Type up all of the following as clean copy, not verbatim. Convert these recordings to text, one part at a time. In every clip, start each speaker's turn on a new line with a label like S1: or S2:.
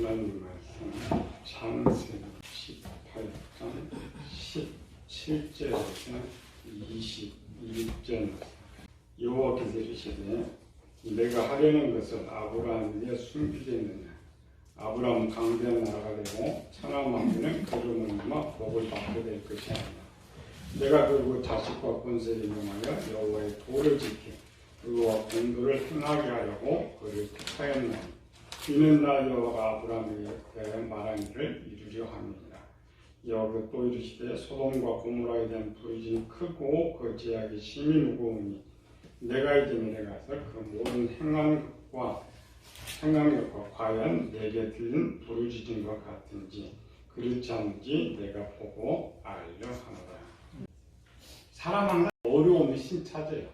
S1: 하나님 말씀 창세기 18장 17절에서 21절 여호와께서 이르시되 내가 하려는 것을 아브라함에게 숨기지 않느냐. 아브라함은 강대한 나라가 되고 천하 만민은 그로 말미암아 복을 받게 될 것이 아니라. 내가 그리고 자식과 권세를 이용하여 여호와의 도를 지키 그와 공도를 행하게 하려고 그를 택하였나니 이는 나 여호와가 아브라함에게 대하여 말한 일을 이루려 함이니라. 여호와가 또 이르시되 소돔과 고모라에 대한 부르짖음이 크고 그 제약이 심히 무거우니 내가 이제 내려가서 그 모든 행함과 과연 내게 들린 부르짖음과 같은지 그렇지 않은지 내가 보고 알려 하노라. 사람 하나 어려움이 신차져요.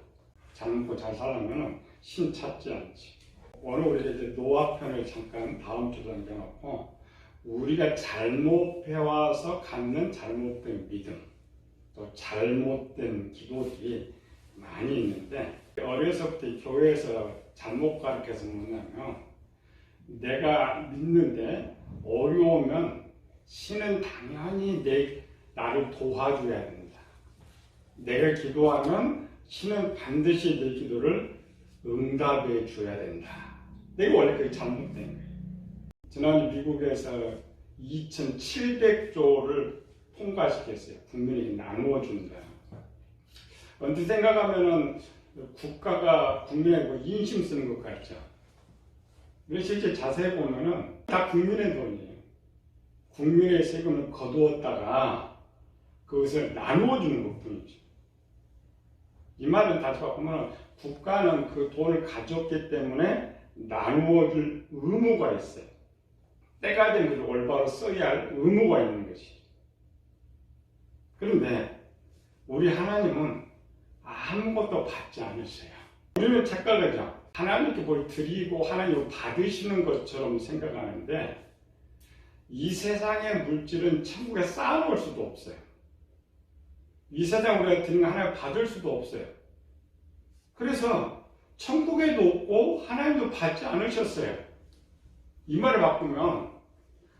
S1: 잘 먹고 잘 살려면 신찾지 않지. 오늘 우리가 이제 노아 편을 잠깐 다음 주에 남겨놓고 우리가 잘못해와서 갖는 잘못된 믿음 또 잘못된 기도들이 많이 있는데 어려서부터 교회에서 잘못 가르쳐서 뭐냐면 내가 믿는데 어려우면 신은 당연히 나를 도와줘야 된다. 내가 기도하면 신은 반드시 내 기도를 응답해 줘야 된다. 내가 원래 그게 잘못된 거예요. 지난주 미국에서 2,700조를 통과시켰어요. 국민에게 나누어준다. 언뜻 생각하면은 국가가 국민에게 인심 쓰는 것 같죠. 그런데 실제 자세히 보면은 다 국민의 돈이에요. 국민의 세금을 거두었다가 그것을 나누어주는 것 뿐이죠. 이 말은 다시 바꾸면 국가는 그 돈을 가졌기 때문에 나누어줄 의무가 있어요. 때가 되면 그걸 올바로 써야 할 의무가 있는 것이죠. 그런데 우리 하나님은 아무것도 받지 않으셔요. 우리는 착각하죠. 하나님께 뭘 드리고 하나님을 받으시는 것처럼 생각하는데 이 세상의 물질은 천국에 쌓아놓을 수도 없어요. 이 세상 우리가 드리는 거 하나님 받을 수도 없어요. 그래서 천국에도 없고 하나님도 받지 않으셨어요. 이 말을 바꾸면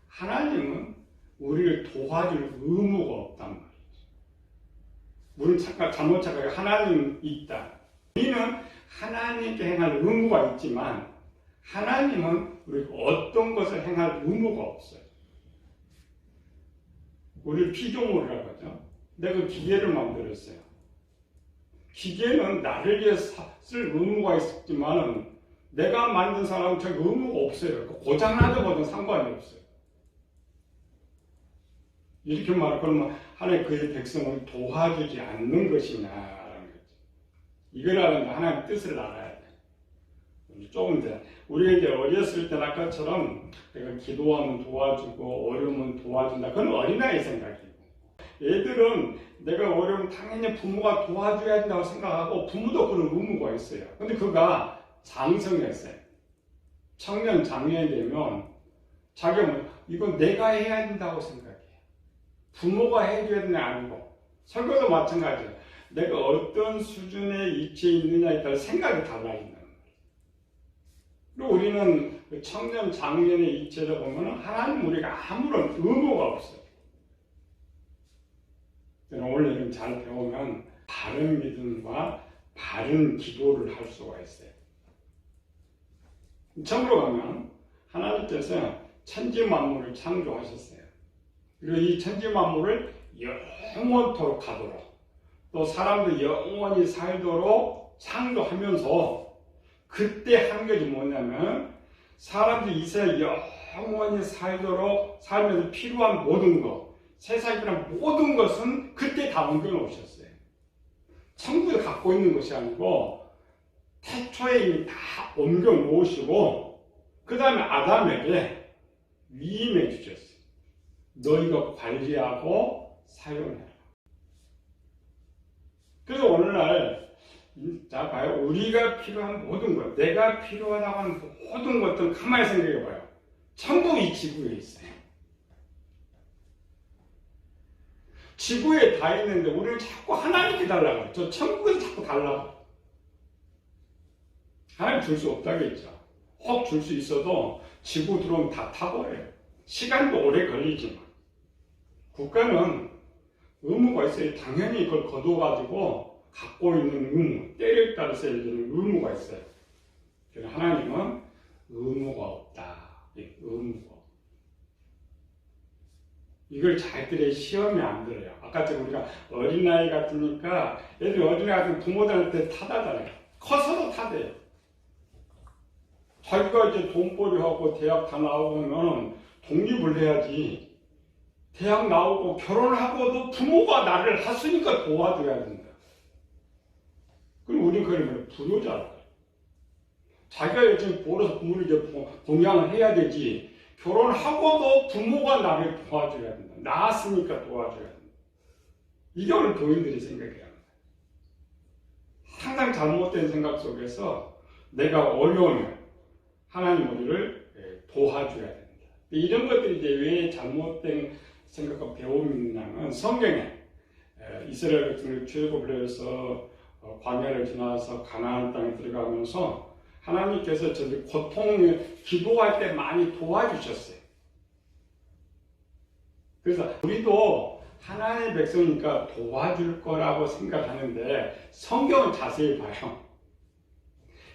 S1: 하나님은 우리를 도와줄 의무가 없단 말이죠. 우리는 잘못 착각해 하나님 있다. 우리는 하나님께 행할 의무가 있지만 하나님은 우리가 어떤 것을 행할 의무가 없어요. 우리를 피조물이라고 하죠. 내가 그 기계를 만들었어요. 기계는 나를 위해 쓸 의무가 있었지만 내가 만든 사람은 저 의무가 없어요. 고장나도 뭐든 상관이 없어요. 이렇게 말하면 그러면 하나님 그의 백성을 도와주지 않는 것이냐라는 거죠. 이거라는 하나님의 뜻을 알아야 돼. 조금 더 우리가 이제 어렸을 때 아까처럼 내가 기도하면 도와주고 어려우면 도와준다. 그건 어린아이 생각이고 애들은 내가 어려우면 당연히 부모가 도와줘야 된다고 생각하고 부모도 그런 의무가 있어요. 근데 그가 장성했어요. 청년 장년이 되면 자기가 이건 내가 해야 된다고 생각해요. 부모가 해줘야 되는 게 아니고 설교도 마찬가지예요. 내가 어떤 수준의 위치에 있느냐에 따라 생각이 달라진다는 거예요. 그리고 우리는 청년 장년의 위치에서 보면 하나님 우리가 아무런 의무가 없어요. 원래는 잘 배우면 바른 믿음과 바른 기도를 할 수가 있어요. 천국으로 가면 하나님께서 천지 만물을 창조하셨어요. 그리고 이 천지 만물을 영원토록 하도록 또 사람도 영원히 살도록 창조하면서 그때 한 것이 뭐냐면 사람들이 이 세상에 영원히 살면서 필요한 모든 것 세상에 필요한 모든 것은 그때 다 옮겨놓으셨어요. 천국에 갖고 있는 것이 아니고 태초에 이미 다 옮겨놓으시고 그 다음에 아담에게 위임해 주셨어요. 너희가 관리하고 사용해라. 그래서 오늘날 자 봐요. 우리가 필요한 모든 것, 내가 필요하다고 하는 모든 것들은 가만히 생각해 봐요. 천국이 지구에 있어요. 지구에 다 있는데 우리는 자꾸 하나님께 달라고. 저 천국에서 자꾸 달라고. 하나님 줄 수 없다겠죠. 꼭 줄 수 있어도 지구 들어오면 다 타버려요. 시간도 오래 걸리지만. 국가는 의무가 있어요. 당연히 그걸 거둬가지고 갖고 있는 의무, 때를 따라서 해주는 의무가 있어요. 그래서 하나님은 의무가 없다. 의무가. 이걸 잘 들어야 시험이 안 들어요. 아까처럼 우리가 어린아이 같으니까 애들이 어린아이 같은 부모들한테 타다잖아요. 커서도 타대요. 자기가 이제 돈벌이하고 대학 다 나오면 독립을 해야지. 대학 나오고 결혼하고도 부모가 나를 하으니까 도와줘야 된다. 그럼 우리는 그러면 불효자라. 자기가 열심히 벌어서 부모를 이제 동양을 해야 되지. 결혼하고도 부모가 나를 도와줘야 된다. 낳았으니까 도와줘야 된다. 이게 오늘 교인들이 생각해야 합니다. 항상 잘못된 생각 속에서 내가 어려우면 하나님 우리를 도와줘야 된다. 이런 것들이 이제 왜 잘못된 생각과 배움이 있냐면 성경에 이스라엘 백성을 출애굽을 해서 광야를 지나서 가나안 땅에 들어가면서 하나님께서 저들 고통을 기도할 때 많이 도와주셨어요. 그래서 우리도 하나님의 백성이니까 도와줄 거라고 생각하는데 성경을 자세히 봐요.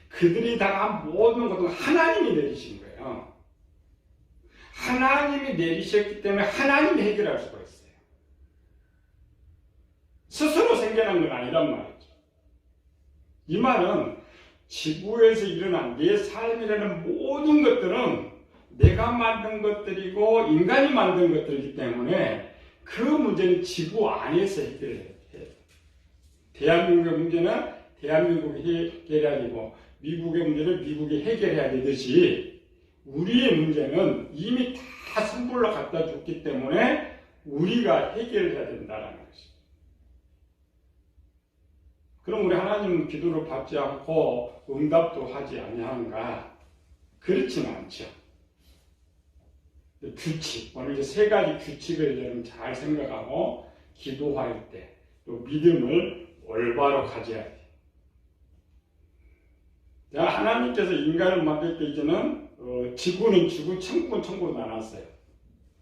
S1: 그들이 당한 모든 것은 하나님이 내리신 거예요. 하나님이 내리셨기 때문에 하나님이 해결할 수가 있어요. 스스로 생겨난 건 아니란 말이죠. 이 말은 지구에서 일어난 내 삶이라는 모든 것들은 내가 만든 것들이고 인간이 만든 것들이기 때문에 그 문제는 지구 안에서 해결해야 돼요. 대한민국의 문제는 대한민국이 해결해야 되고 미국의 문제는 미국이 해결해야 되듯이 우리의 문제는 이미 다 선불로 갖다 줬기 때문에 우리가 해결해야 된다는 것입니다. 그럼 우리 하나님은 기도를 받지 않고 응답도 하지 아니하는가? 그렇지는 않죠. 규칙, 오늘 이제 세 가지 규칙을 여러분 잘 생각하고 기도할 때 또 믿음을 올바로 가져야 돼요. 하나님께서 인간을 만들 때 이제는 지구는 지구, 천국은 천국으로 나눴어요.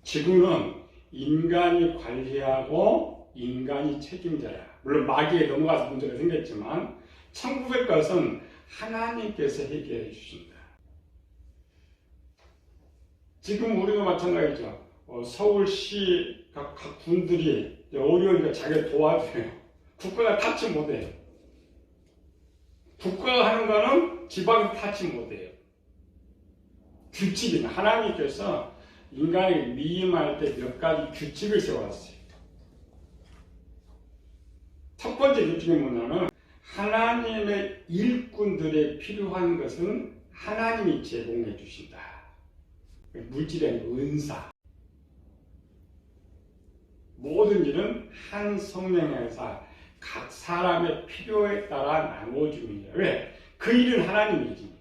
S1: 지구는 인간이 관리하고 인간이 책임져야. 물론 마귀에 넘어가서 문제가 생겼지만 천국의 것은 하나님께서 해결해 주신다. 지금 우리도 마찬가지죠. 서울시 각 군들이 어려우니까 자기가 도와줘요. 국가가 타치 못해요. 국가가 하는 거는 지방이 타치 못해요. 규칙이나 하나님께서 인간을 위임할 때 몇 가지 규칙을 세워놨어요. 첫 번째 규칙이 뭐냐면 하나님의 일꾼들에 필요한 것은 하나님이 제공해 주신다. 물질의 은사. 모든 일은 한 성령에서 각 사람의 필요에 따라 나눠줍니다. 왜? 그 일은 하나님이지.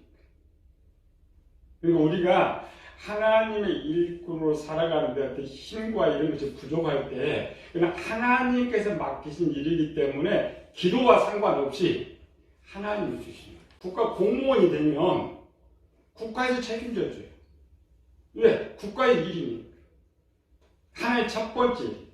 S1: 그리고 우리가 하나님의 일꾼으로 살아가는데 어떤 힘과 이런 것이 부족할 때 그냥 하나님께서 맡기신 일이기 때문에 기도와 상관없이 하나님이 주십니다. 국가 공무원이 되면 국가에서 책임져줘요. 왜? 국가의 일이니까. 하나의 첫 번째 일.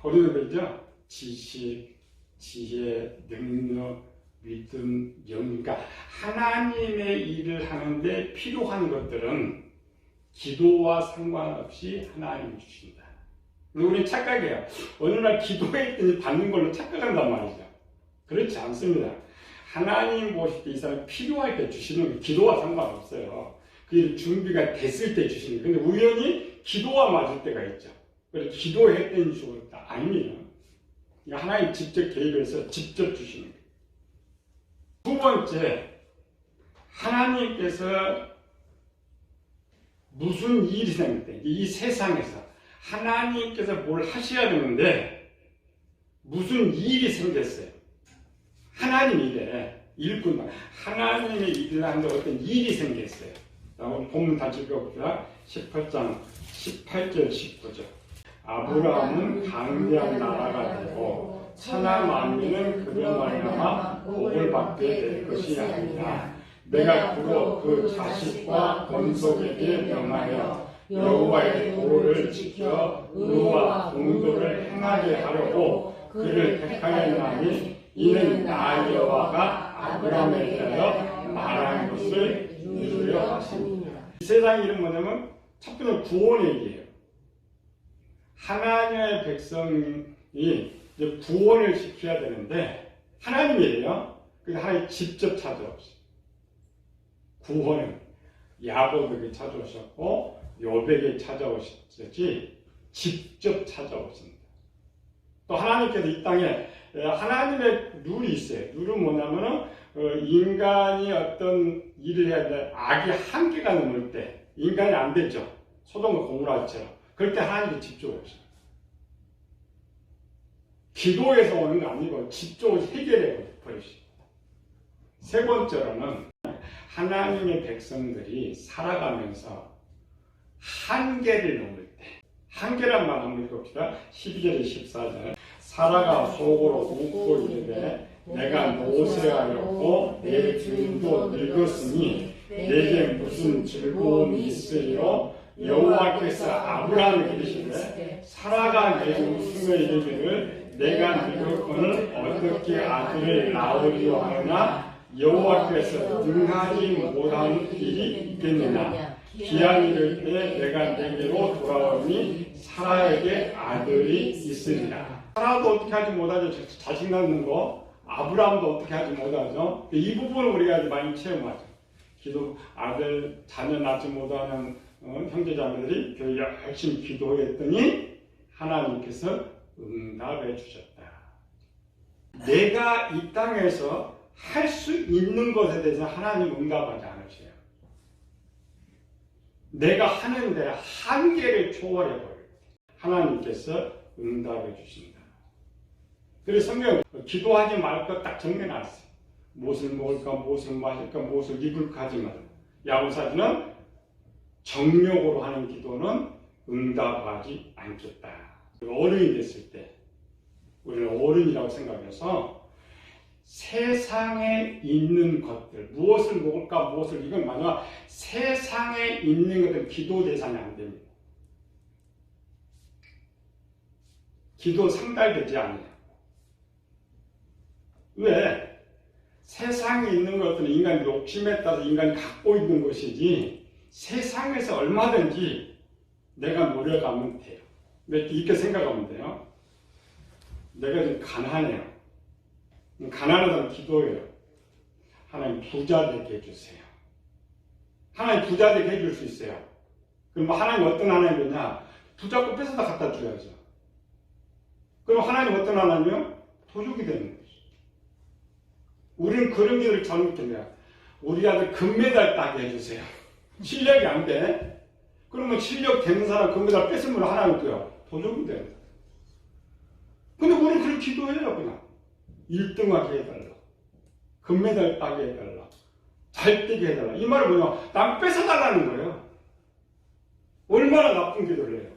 S1: 거기서 그러죠? 지식, 지혜, 능력, 믿음, 영감. 그러니까 하나님의 일을 하는데 필요한 것들은 기도와 상관없이 하나님이 주신다. 우리는 착각해요. 어느 날 기도했더니 받는 걸로 착각한단 말이죠. 그렇지 않습니다. 하나님 보실 때 이 사람이 필요할 때 주시는 게 기도와 상관없어요. 그 일 준비가 됐을 때 주시는 거예요. 근데 우연히 기도와 맞을 때가 있죠. 그래서 기도했더니 주었다. 아닙니다. 하나님 직접 개입해서 직접 주시는 거예요. 두 번째, 하나님께서 무슨 일이 생길 때, 이 세상에서 하나님께서 뭘 하셔야 되는데 무슨 일이 생겼어요. 하나님 일에 일꾼, 하나님의 일을 하는데 어떤 일이 생겼어요. 오늘 본문 다시 읽어보자. 18장 18절 19절. 아브라함은 강대한 나라가 되고 천하 만민은 그로 말미암아 복을 받게 될 것이 아니라 내가 그로 그 자식과 건속에게 명하여 여호와의 도를 지켜 의와 공도를 행하게 하려고 그를 택하였나니 이는 나 여호와가 아브라함에 대하여 말한 것을 이루려 하십니다. 이 세상 일은 뭐냐면 첫 번째 구원의 얘기예요. 하나님의 백성이 이제 구원을 시켜야 되는데 하나님이에요. 그래서 하나님 직접 찾아오시죠. 구원은 야곱에게 찾아오셨고 요백에 찾아오셨지 직접 찾아오십니다. 또 하나님께서 이 땅에 하나님의 룰이 있어요. 룰은 뭐냐면은 인간이 어떤 일을 해야 돼. 악이 한계가 넘을 때 인간이 안 되죠. 소돔과 고모라처럼. 그럴 때 하나님이 직접 오셔요. 기도에서 오는 거 아니고 직접 해결해 버리시죠. 세 번째로는 하나님의 백성들이 살아가면서 한계를 넘을 때, 한계란 말 한번 읽어봅시다. 12절에 14절. 사라가 속으로 웃고 이르되 내가 노쇠하였고 내 주인도 늙었으니 내게 무슨 즐거움이 있으리요. 여호와께서 아브라함에게 이르시되 사라가 내게 웃으며 이르기를 내가 늙었거늘 어떻게 아들을 낳으리요 하느냐. 여호와께서 능하지 못하는 일이 있겠느냐. 기한이 이를 때 내가 내게로 돌아오니 사라에게 아들이 있으리라. 사라도 어떻게 하지 못하죠. 자식 낳는 거. 아브라함도 어떻게 하지 못하죠. 이 부분을 우리가 많이 체험하죠. 기도 아들 자녀 낳지 못하는 형제자매들이 열심히 기도했더니 하나님께서 응답해 주셨다. 내가 이 땅에서 할 수 있는 것에 대해서 하나님 응답하지 않으세요. 내가 하는데 한계를 초월해 버려요. 하나님께서 응답해 주신다. 그래서 성경 기도하지 말 것 딱 정해놨어요. 무엇을 먹을까, 무엇을 마실까, 무엇을 입을까 하지만 야고보서는 정욕으로 하는 기도는 응답하지 않겠다. 어른이 됐을 때 우리는 어른이라고 생각해서 세상에 있는 것들, 무엇을 먹을까, 무엇을 이건 만약 세상에 있는 것들 기도 대상이 안 됩니다. 기도 상달되지 않아요. 왜? 세상에 있는 것들은 인간 욕심에 따라서 인간이 갖고 있는 것이지 세상에서 얼마든지 내가 노력하면 돼요. 이렇게 생각하면 돼요. 내가 좀 가난해요. 가난하다는 기도예요. 하나님 부자 되게 해주세요. 하나님 부자 되게 해줄 수 있어요. 그럼 하나님 어떤 하나님이냐? 부자고 뺏어다 갖다 줘야죠. 그럼 하나님 어떤 하나님이요? 도둑이 되는 거죠. 우리는 그런 기도를 잘못했네요. 우리 아들 금메달 따게 해주세요. 실력이 안 돼. 그러면 실력 되는 사람 금메달 뺏으면 하나님도요. 도둑이 되는 거예요. 근데 우리는 그렇게 기도해요. 그냥 1등하게 해달라. 금메달 따게 해달라. 잘 뛰게 해달라. 이 말은 뭐냐? 남 뺏어달라는 거예요. 얼마나 나쁜 기도를 해요.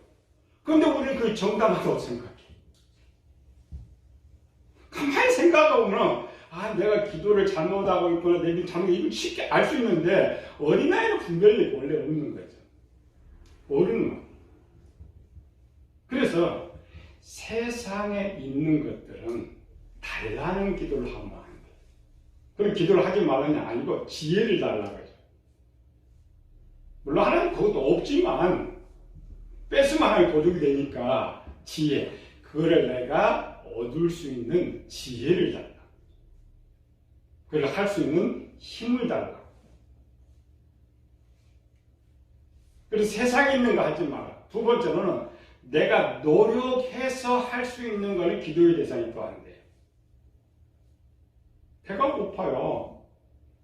S1: 그런데 우리는 그게 정당하다고 생각해. 가만히 생각해보면 내가 기도를 잘못하고 있구나. 내 길 잘못, 이걸 쉽게 알 수 있는데 어린아이는 분별력이 원래 없는 거죠. 어른은. 그래서 세상에 있는 것들은 달라는 기도를 하면 안 돼. 그럼 기도를 하지 말라냐 아니고 지혜를 달라고 하죠. 물론 하나님 그것도 없지만 뺏으면 하나님 도둑이 되니까 지혜. 그거를 내가 얻을 수 있는 지혜를 달라. 그걸 할 수 있는 힘을 달라. 그래서 세상에 있는 거 하지 마라. 두 번째로는 내가 노력해서 할 수 있는 거는 기도의 대상이 또 안 돼. 배가 고파요.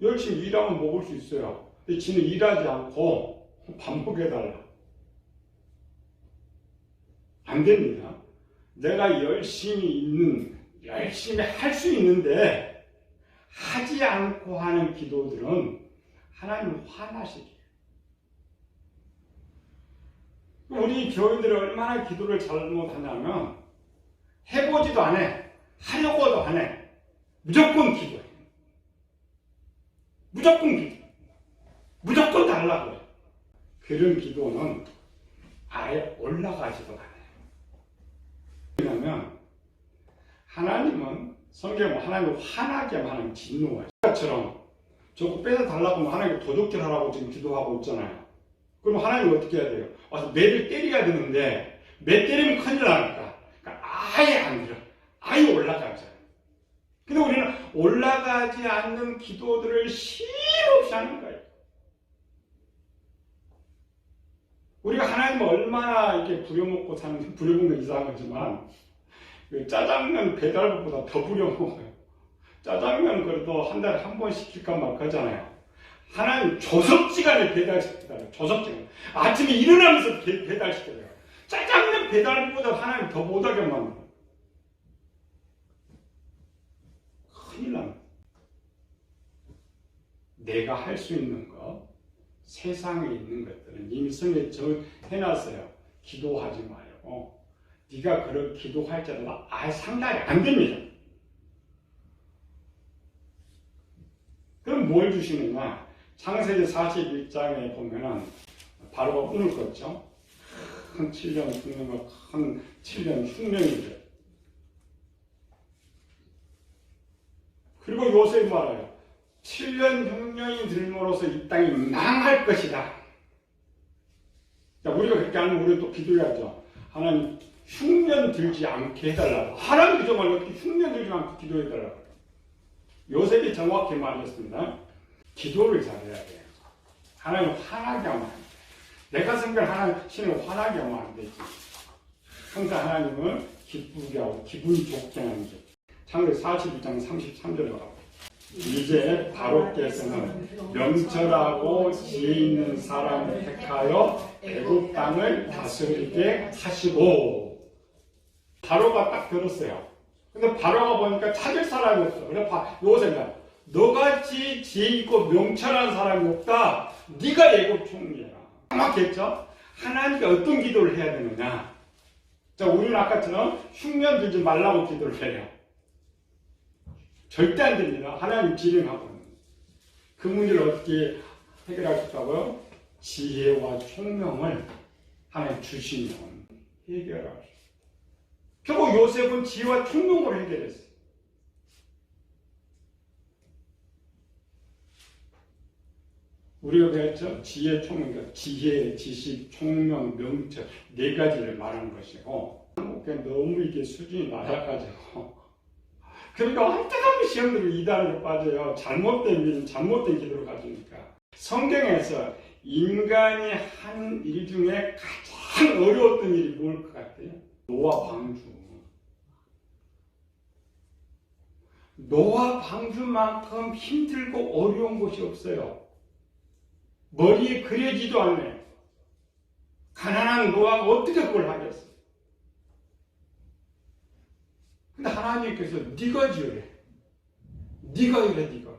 S1: 열심히 일하면 먹을 수 있어요. 근데 지는 일하지 않고 반복해달라. 안 됩니다. 내가 열심히 할 수 있는데 하지 않고 하는 기도들은 하나님 화나시게. 우리 교인들이 얼마나 기도를 잘못하냐면 해보지도 안 해. 하려고도 안 해. 무조건 기도해. 무조건 기도. 무조건 달라고 해요. 그런 기도는 아예 올라가지도 않아요. 왜냐하면 하나님은 성경에 하나님을 화나게 하는 진노가 처럼 저거 빼서 달라고 하면 하나님께 도둑질 하라고 지금 기도하고 있잖아요. 그럼 하나님은 어떻게 해야 돼요? 와서 매를 때려야 되는데 매 때리면 큰일 나니까 그러니까 아예 안 들어. 아예 올라가지 않아요. 근데 우리는 올라가지 않는 기도들을 쉼없이 하는 거예요. 우리가 하나님을 얼마나 이렇게 부려먹고 사는, 부려먹는 이상하지만 짜장면 배달보다 더 부려먹어요. 짜장면 그래도 한 달에 한 번 시킬까 말까 하잖아요. 하나님 조석지간에 배달시키잖아요. 조석지간. 아침에 일어나면서 배달시켜요. 짜장면 배달보다 하나님 더 못하게 만들어요. 큰일 납니다. 내가 할 수 있는 거, 세상에 있는 것들은 이미 성경에 해놨어요. 기도하지 말고 네가 그렇게 기도할지라도 아예 상당히 안 됩니다. 그럼 뭘 주시느냐? 창세기 41장에 보면은 바로가 꿈을 꿨죠. 큰 7년 흉년과 큰 7년 흉년이죠. 그리고 요셉이 말해요. 7년 흉년이 들므로써 이 땅이 망할 것이다. 자, 우리가 그렇게 하면 우리는 또 기도해야죠. 하나님 흉년 들지 않게 해달라고. 하나님도 정말 어떻게 흉년 들지 않게 기도해달라고. 요셉이 정확히 말했습니다. 기도를 잘해야 돼요. 하나님 화나게 하면 안 돼. 내가 생각을 하나님 신을 화나게 하면 안 되지. 항상 하나님은 기쁘게 하고 기분 좋게 하는 게. 창세기 41장 33절에 가고 이제 바로께서는 명철하고 지혜 있는 사람을 택하여 애굽 땅을 다스리게 하시고. 바로가 딱 들었어요. 근데 바로가 보니까 찾을 사람이 없어. 그래서 요셉이야. 너같이 지혜 있고 명철한 사람이 없다. 네가 애굽 총리야. 맞겠죠? 하나님께 어떤 기도를 해야 되느냐? 자, 우리는 아까처럼 흉년 들지 말라고 기도를 해요. 절대 안 됩니다. 하나님 진행하고. 그 문제를 어떻게 해결하실까고요? 지혜와 총명을 하나님 주시면 해결하시죠. 결국 요셉은 지혜와 총명으로 해결했어요. 우리가 배웠죠? 지혜, 총명, 지혜, 지식, 총명, 명철 네 가지를 말하는 것이고 너무 이게 수준이 낮아가지고 그러니까 한때가면 시험들이 이단으로 빠져요. 잘못된 기도를 가지니까. 성경에서 인간이 한 일 중에 가장 어려웠던 일이 뭘 것 같아요? 노아 방주. 노아 방주만큼 힘들고 어려운 곳이 없어요. 머리에 그려지도 않네요. 가난한 노아가 어떻게 그걸 하겠어요? 근데 하나님께서 네가 지으래. 네가 이래, 네가.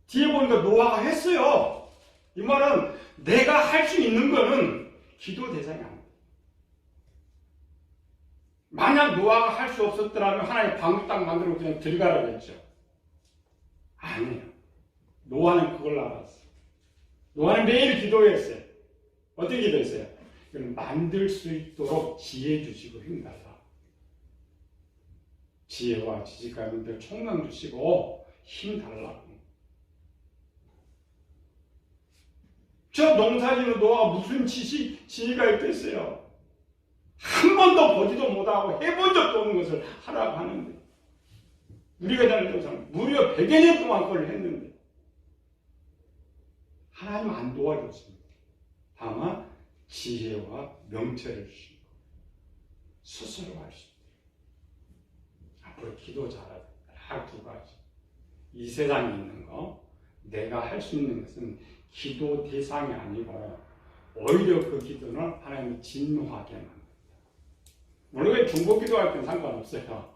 S1: 뒤에 보니까 노아가 했어요. 이 말은 내가 할 수 있는 거는 기도 대상이 아닙니다. 만약 노아가 할 수 없었더라면 하나님 방주 딱 만들고 그냥 들어가라고 했죠. 아니에요. 노아는 그걸 알았어요. 노아는 매일 기도했어요. 어떻게 기도했어요? 이걸 만들 수 있도록 지혜 주시고 힘달라. 지혜와 지식과 명철 총명 주시고 힘 달라고. 저 농사지는 노아가 무슨 지혜가 있겠어요? 한 번도 보지도 못하고 해본 적도 없는 것을 하라고 하는데 우리가 잘 배우잖아요. 무려 100여 년 동안 그걸 했는데 하나님 안 도와줬습니다. 다만 지혜와 명철을 주시고 스스로 할 수 있도록 앞으로 기도 잘하자. 두 가지. 이 세상에 있는 거 내가 할 수 있는 것은 기도 대상이 아니고 오히려 그 기도는 하나님이 진노하게 만듭니다. 물론 중보 기도할 때는 상관없어요.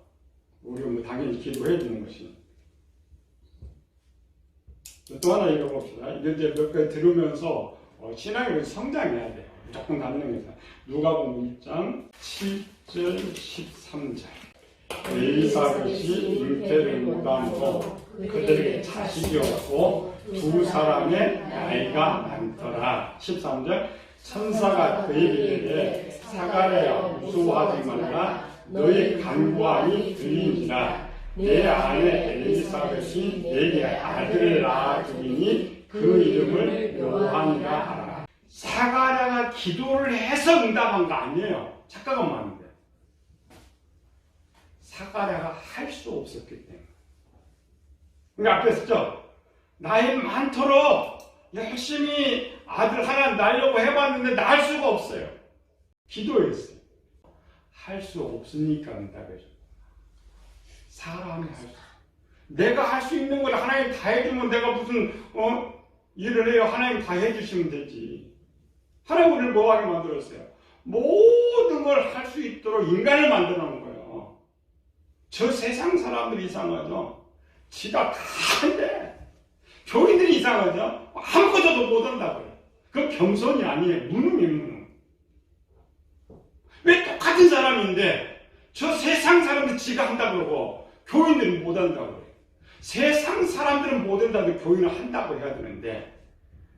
S1: 우리가 뭐 당연히 기도해야 되는 것이. 또 하나 읽어봅시다. 이제 몇 가지 들으면서 신앙을 성장해야 돼요. 무조건 가능해서. 누가복음 1장 7절 13절. 엘리사벳이 잉태를 못함으로 그들에게 자식이 없고 두 사람의 나이가 많더라. 13절 천사가 그에게 이르되 사가랴 무서워하지 말라. 너의 간구함이 들리니라. 내 아내 엘리사벳이 내게 아들을 낳아주리니 그 이름을 요한이라 하라. 사가랴가 기도를 해서 응답한 거 아니에요. 착각은 많은데 사가랴가 할 수 없었기 때문에. 그러니까 앞에 썼죠. 나이 많도록 열심히 아들 하나 낳으려고 해봤는데 낳을 수가 없어요. 기도했어요. 할 수 없으니까 응답해줘. 사람이 할 수. 내가 할 수 있는 걸 하나님 다 해주면 내가 무슨 일을 해요. 하나님 다 해주시면 되지. 하나님 우리를 뭐하게 만들었어요? 모든 걸 할 수 있도록 인간을 만들어 놓은 거예요. 저 세상 사람들이 이상하죠. 지가 다 한대. 교인들이 이상하죠. 아무것도 못한다고요. 그 겸손이 아니에요. 무능이에요. 무능. 왜 똑같은 사람인데 저 세상 사람들 지가 한다고 그러고 교인들은 못한다고 그래요. 세상 사람들은 못한다고 교인은 한다고 해야 되는데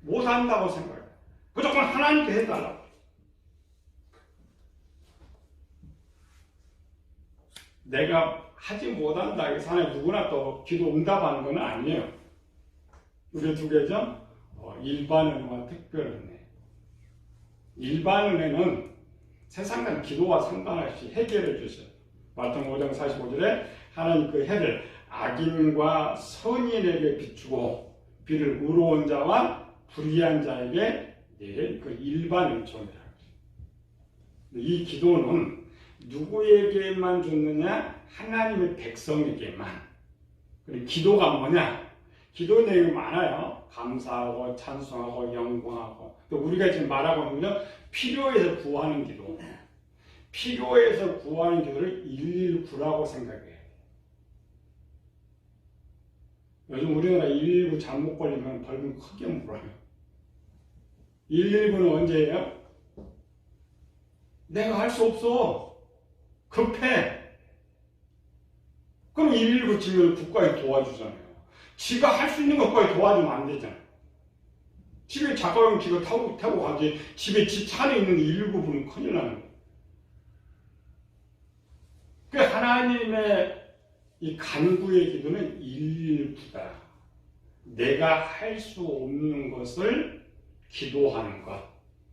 S1: 못한다고 생각해요. 무조건 하나님께 해달라고. 내가 하지 못한다 해서 하나님 누구나 또 기도 응답하는 건 아니에요. 우리 두 개죠. 일반 은혜와 특별 은혜. 일반 은혜는 세상과 기도와 상관없이 해결해 주셔요. 마태복음 5장 45절에 하나님 그 해를 악인과 선인에게 비추고 비를 의로운 자와 불의한 자에게 그 일반 은총이라고. 이 기도는 누구에게만 줬느냐? 하나님의 백성에게만. 그리고 기도가 뭐냐? 기도 내용이 많아요. 감사하고 찬송하고 영광하고. 또 우리가 지금 말하고 있는 건 필요해서 구하는 기도. 필요해서 구하는 기도를 119라고 생각해요. 요즘 우리나라 119 잘못 걸리면 벌금 크게 물어요. 119는 언제예요? 내가 할 수 없어. 급해. 그럼 119 치면 국가에 도와주잖아요. 지가 할 수 있는 것까지 도와주면 안 되잖아요. 집에 작가용 지가 타고 가지. 집에 집 차에 있는 119 부르면 큰일 나는 거예요. 그 하나님의 이 간구의 기도는 119다. 내가 할 수 없는 것을 기도하는 것.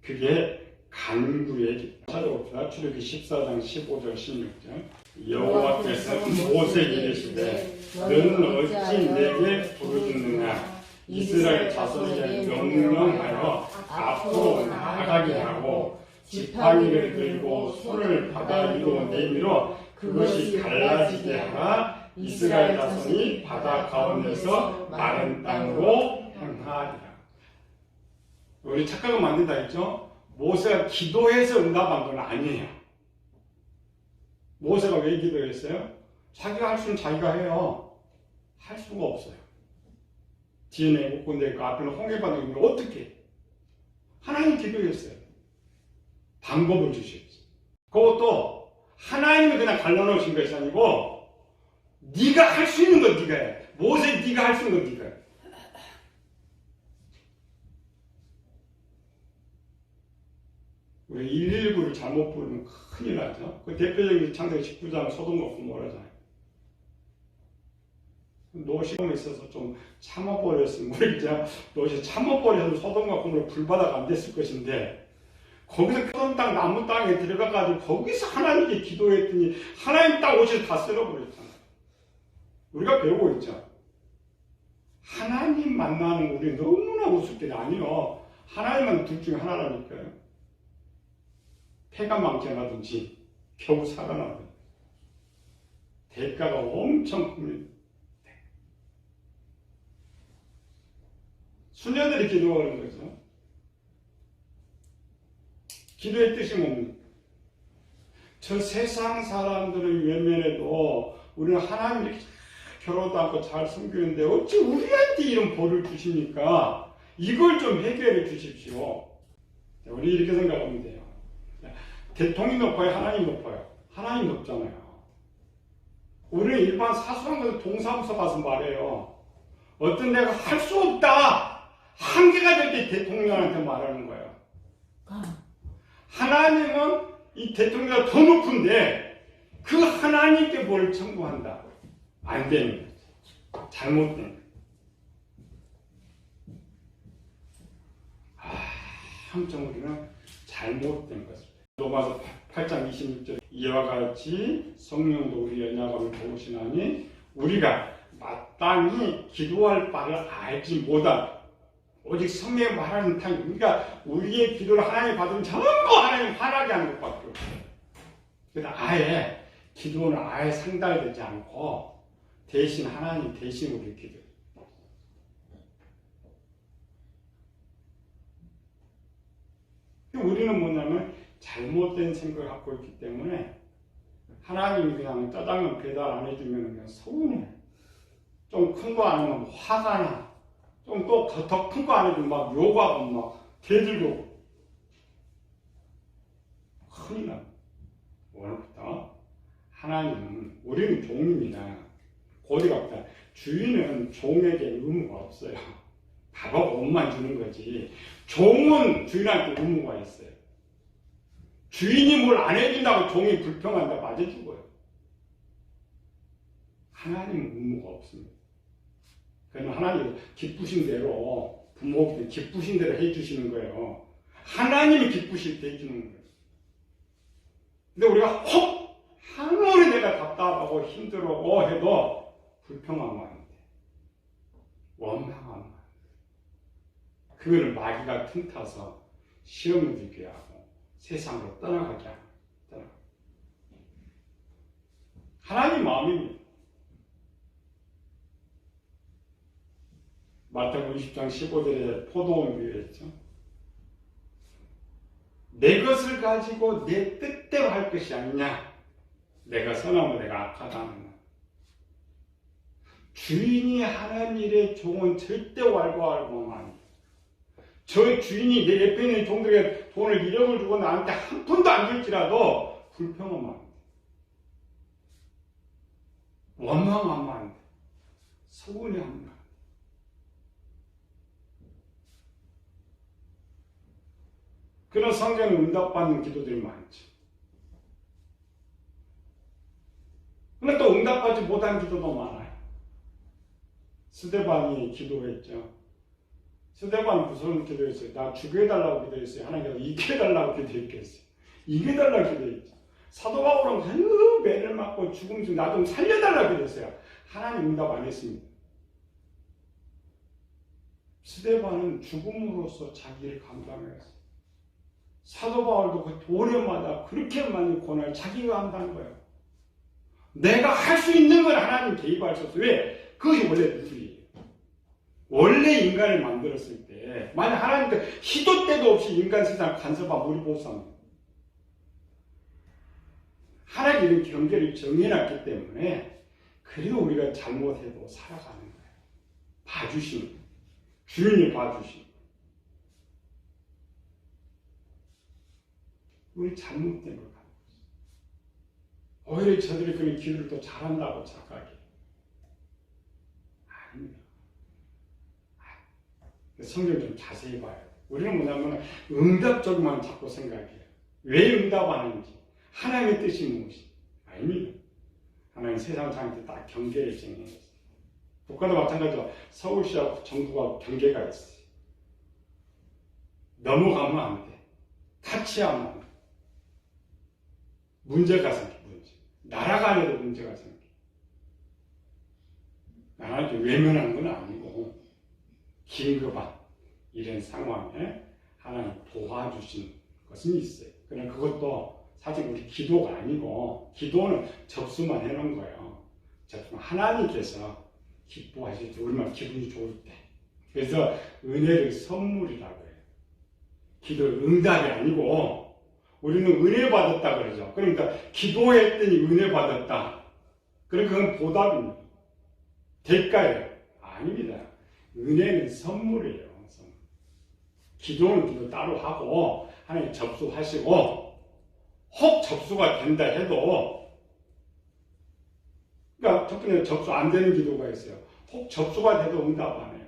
S1: 그게 간구의 기도. 찾아봅시다. 출애굽기 14장 15절 16절. 여호와께서 모세에게 이르시되 너는 어찌 내게 부르짖느냐. 이스라엘 자손에게 명령하여 앞으로 나아가게 하고 지팡이를 들고 손을 바다 위로 내밀어 그것이 갈라지게 하라. 이스라엘 자손이 바다 가운데서 마른 땅으로 향하리라. 우리 착각을 만든다 했죠? 모세가 기도해서 응답한 건 아니에요. 모세가 왜 기도했어요? 자기가 할 수는 자기가 해요. 할 수가 없어요. 뒤에 애국군대 있고 앞에는 홍해바다 있는데 어떻게? 하나님 기도했어요. 방법을 주셨어요. 그것도 하나님이 그냥 갈라놓으신 것이 아니고 네가 할 수 있는 건 네가 해. 모세 네가 할 수 있는 건 네가 해. 우리 119를 잘못 부르면 큰일 나죠. 그 대표적인 창세기 19장 소돔과 고모라잖아요. 노시험에 있어서 좀 참아버렸으면 우리 이제 노시 참아버려서 소돔과 고모라 불바다가 안 됐을 것인데 거기서 소돔 땅 나무 땅에 들어가가지고 거기서 하나님께 기도했더니 하나님 땅 오셔서 다 쓸어버렸잖아요. 우리가 배우고 있죠. 하나님 만나는 우리 너무나 우습게 아니요. 하나님은 둘 중에 하나라니까요. 폐가 망쳐나든지 겨우 살아나든지 대가가 엄청 큽니다. 수녀들이 기도하는 거죠. 기도의 뜻이 뭡니까? 저 세상 사람들을 외면해도 우리는 하나님 이렇게 결혼도 않고 잘 섬기는데 어찌 우리한테 이런 벌을 주시니까 이걸 좀 해결해 주십시오. 우리 이렇게 생각하면 돼요. 대통령이 높아요? 하나님 높아요? 하나님 높잖아요. 우리는 일반 사소한 것을 동사무소 가서 말해요. 어떤 데가 할 수 없다. 한계가 될 때 대통령한테 말하는 거예요. 하나님은 이 대통령보다 더 높은데 그 하나님께 뭘 청구한다. 안 되는 거지. 잘못된 거지. 한점 우리는 잘못된 것입니다. 로마서 8장 26절 이와 같이 성령도 우리 연약함을 도우시나니 우리가 마땅히 기도할 바를 알지 못한 오직 성령의 말하는 탕 우리가 우리의 기도를 하나님 받으면 전부 하나님 화나게 하는 것밖에 없어요. 그래서 아예 기도는 아예 상달되지 않고 대신 하나님 대신 우리 기도. 우리는 뭐냐면 잘못된 생각을 갖고 있기 때문에 하나님이 그냥 짜장면 배달 안 해주면 그냥 서운해. 좀 큰 거 안 하면 화가 나. 좀 또 더 큰 거 안 해주면 막 욕하고 막 대들고. 큰일 나. 오늘부터 하나님은 우리는 종입니다. 고리가 없다. 주인은 종에게 의무가 없어요. 밥하고 옷만 주는 거지. 종은 주인한테 의무가 있어요. 주인이 뭘 안 해준다고 종이 불평한다 맞아 죽어요. 하나님은 의무가 없습니다. 그러면 하나님 기쁘신 대로 부모님께 기쁘신 대로 해주시는 거예요. 하나님이 기쁘실 때 해주는 거예요. 근데 우리가 혹 아무리 내가 답답하고 힘들어 해도 불평하면 안 돼. 원망하면 안 돼. 그거를 마귀가 틈타서 시험을 들게 하고 세상으로 떠나가게 하고 하나님 마음입니다. 마태복음 20장 15절에 포도원 비유했죠. 내 것을 가지고 내 뜻대로 할 것이 아니냐. 내가 선하고 내가 악하다 하는 것. 주인이 하는 일에 종은 절대 왈가왈부하면 안 돼. 저 주인이 내 옆에 있는 종들에게 돈을 1억을 주고 나한테 한 푼도 안 줄지라도 불평하면 안 돼. 원망하면 안 돼. 서운해하면 안 돼. 그런 성경은 응답받는 기도들이 많죠. 근데 또 응답하지 못한 기도도 많아요. 스데반이 기도했죠. 스데반은 무슨 기도했어요? 나 죽여달라고 기도했어요. 하나님께서 이겨달라고 기도했겠어요. 이겨달라고 기도했죠. 사도 바울은 그 매를 맞고 죽음 중 나 좀 살려달라고 기도했어요. 하나님 응답 안 했습니다. 스데반은 죽음으로써 자기를 감당했어요. 사도 바울도 그 도래마다 그렇게 많은 고난을 자기가 한다는 거예요. 내가 할 수 있는 건 하나님 개입할 수 없어요. 왜? 그것이 원래 누구예요? 원래 인간을 만들었을 때 만약 하나님께 시도 때도 없이 인간 세상을 간섭하면 우리 보상합니다. 하나님이 이런 경계를 정해놨기 때문에 그래도 우리가 잘못해도 살아가는 거예요. 봐주시는 거예요. 주인이 봐주시는 거예요. 우리 잘못된 걸 가는 거죠. 오히려 저들이 그런 기도를 더 잘한다고 착각해. 아닙니다. 성경 좀 자세히 봐요. 우리는 뭐냐면 응답적만 자꾸 생각해요. 왜 응답하는지, 하나님의 뜻이 무엇이? 아닙니다. 하나님 세상 상태 다 경계를 정해놨어요. 북한도 마찬가지로 서울시하고 정부가 경계가 있어요. 넘어가면 안 돼. 타치하면 안 돼. 문제가 생겨, 문제. 나라 간에도 문제가 생겨. 나라한테 외면한 건 아니고, 긴급한 이런 상황에 하나님 도와주신 것은 있어요. 그러나 그것도 사실 우리 기도가 아니고, 기도는 접수만 해놓은 거예요. 접수만 하나님께서 기뻐하실 때, 우리만 기분이 좋을 때. 그래서 은혜를 선물이라고 해요. 기도의 응답이 아니고, 우리는 은혜 받았다 그러죠. 그러니까 기도했더니 은혜 받았다. 그러니까 그건 보답입니다. 대가예요. 아닙니다. 은혜는 선물이에요. 선물. 기도는 기도 따로 하고 하나님 접수하시고 혹 접수가 된다 해도 그러니까 첫 번째 접수 안 되는 기도가 있어요. 혹 접수가 돼도 응답 안 해요.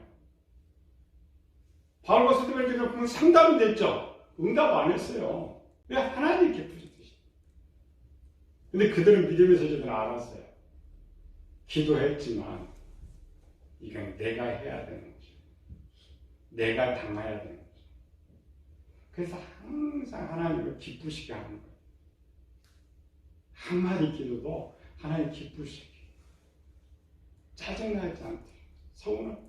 S1: 바울과 사도행전 기도 보면 상담이 됐죠. 응답 안 했어요. 왜? 하나님 기쁘신 뜻이. 근데 그들은 믿음의 소리를 알았어요. 기도했지만 이건 내가 해야 되는 거죠. 내가 당해야 되는 거죠. 그래서 항상 하나님을 기쁘시게 하는 거예요. 한마디 기도도 하나님 기쁘시게. 짜증나지 않게. 서운한.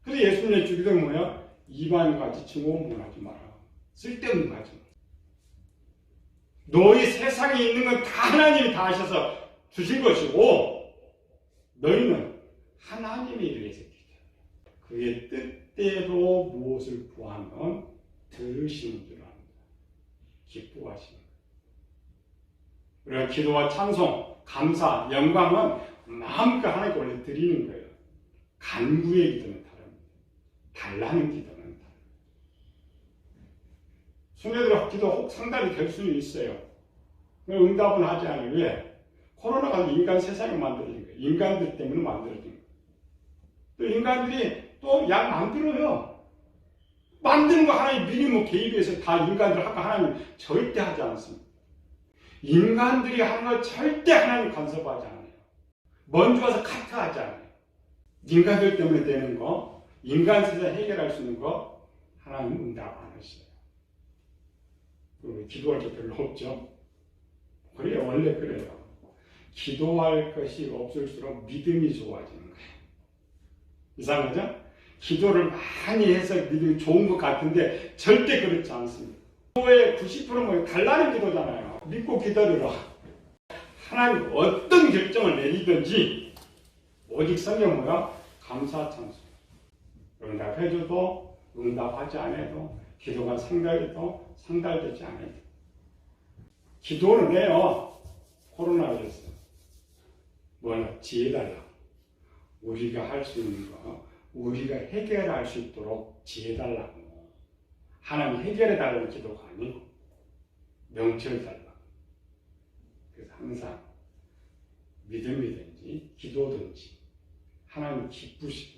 S1: 그래서 예수님의 주기도는 뭐야? 이방인같이 증오문하지 마라. 쓸데없는 거 하지 마. 너희 세상에 있는 건 다 하나님이 다 하셔서 주신 것이고 너희는 하나님의 일을 위해서 기도해. 그의 뜻대로 무엇을 구하면 들으시는 줄 압니다. 기뻐하시는 거예요. 우리가 기도와 찬송, 감사, 영광은 마음껏 하나님께 원래 드리는 거예요. 간구의 기도는 다릅니다. 달라는 기도는 다릅니다. 순례들 기도 혹 상담이 될 수는 있어요. 응답은 하지 않아요. 왜? 코로나가 인간 세상을 만들어진 거예요. 인간들 때문에 만들어진 거예요. 또 인간들이 또 약 만들어요. 만드는 거 하나님 미리 뭐 개입해서 다 인간들 하고 하나님 절대 하지 않습니다. 인간들이 하는 걸 절대 하나님 간섭하지 않아요. 먼저 와서 카트하지 않아요. 인간들 때문에 되는 거, 인간 세상 해결할 수 있는 거 하나님 응답 안 하셔요. 그리고 기도할 게 별로 없죠. 그래요. 원래 그래요. 기도할 것이 없을수록 믿음이 좋아지는 거예요. 이상하죠? 기도를 많이 해서 믿음이 좋은 것 같은데 절대 그렇지 않습니다. 기도의 90%는 달라는 기도잖아요. 믿고 기다려라. 하나님 어떤 결정을 내리든지 오직 성경 뭐야? 감사 찬송. 응답해줘도 응답하지 않아도 기도가 상달돼도 상달되지 않아도 기도는 해요. 코로나에서 뭐냐? 지혜달라. 우리가 할 수 있는 거 우리가 해결할 수 있도록 지혜달라고. 하나님 해결해달라는 기도가 아니고 명철달라고. 그래서 항상 믿음이든지 기도든지 하나님 기쁘시게